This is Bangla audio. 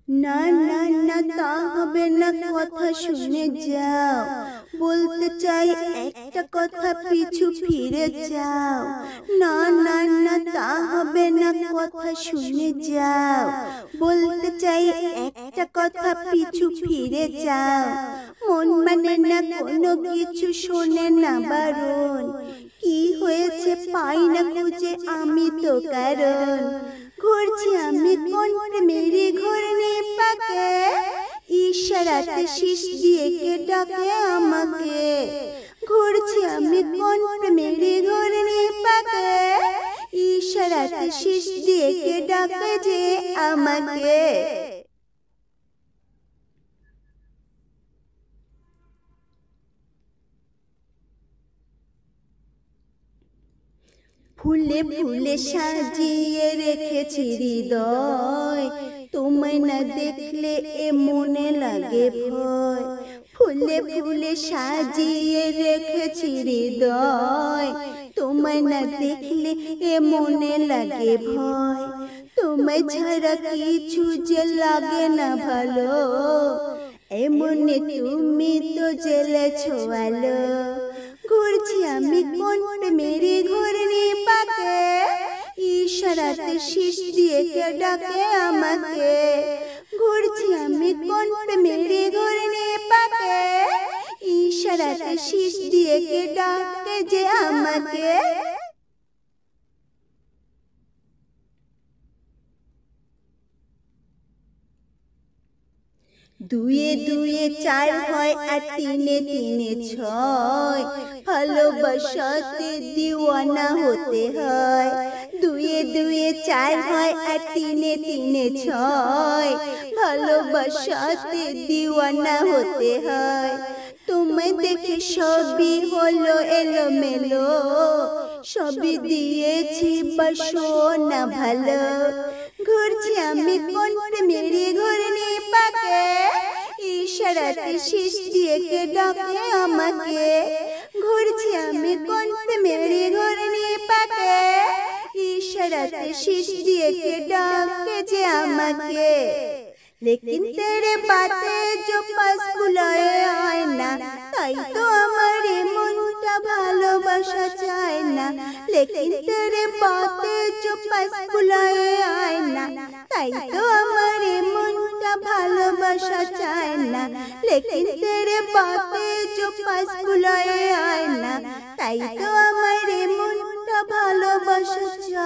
না না না, তা হবে না, কথা শুনে যাও। বলতে চাই একটা কথা, পিছু ফিরে যাও। না না না, তা হবে না, কথা শুনে যাও। বলতে চাই একটা কথা, পিছু ফিরে যাও। মন মানে না কোনো কিছু, শোনে না বারণ। কি হয়েছে পাই না খুঁজে আমি তো কারণ। ঘুরছি আমি কোন মেরে ঘুরনে পাকে, ইশারাতে শীষ দিয়ে কে ডাকে আমাকে। ঘুরছি আমি কোন মেরে ঘুরনে পাকে, ইশারাতে শীষ দিয়ে কে ডাকে যে আমাকে। ফুলে ফুলে সাজিয়ে রেখেছি হৃদয়, তোমায় না দেখলে এ মনে লাগে ভয়। ফুলে ফুলে সাজিয়ে রেখেছি হৃদয়, তোমায় না দেখলে এ মনে লাগে ভয়। তোমায় ছাড়া কিছু যে লাগে না ভালো, এমনে তুমি তো জ্বেলেছো আলো। ঘুরছি আমি কোন মেরে ঘুরনে পাকে, ইশারাতে শীষ দিয়ে কে ডাকে আমাকে। ঘুরছি আমি কোন মেরে ঘুরনে পাকে, ইশারাতে শীষ দিয়ে কে ডাকে যে আমাকে। দুয়ে দুয়ে চার হয় আর তিনে তিনে ছয়, ভালোবাসাতে দিওয়ানা হতে হয়। দুয়ে দুয়ে চার হয় আর তিনে তিনে ছয়, ভালোবাসাতে দিওয়ানা হতে হয়। তোমায় দেখে সবই হলো এলোমেলো, সবই দিয়েছি বাসো না ভালো। ঘুরছি আমি কোন মেরে ঘুরনে পাকে, ইশারাতে শীষ দিয়ে কে ডাকে আমাকে। ঘুরছি আমি কোন মেরে ঘুরনে পাকে, इशाराते शीश दिए के डाके जे আমাকে। लेकिन तेरे बातें जो पास बुलाए आए ना, তাই তো আমার মনটা ভালোবাসা চায় না। लेकिन तेरे बातें जो पास बुलाए आए ना, তাই তো আমার মনটা ভালোবাসা চায় না। लेकिन तेरे बातें जो पास बुलाए आए ना, তাই তো আমার মনটা ভালোবাসা চায়।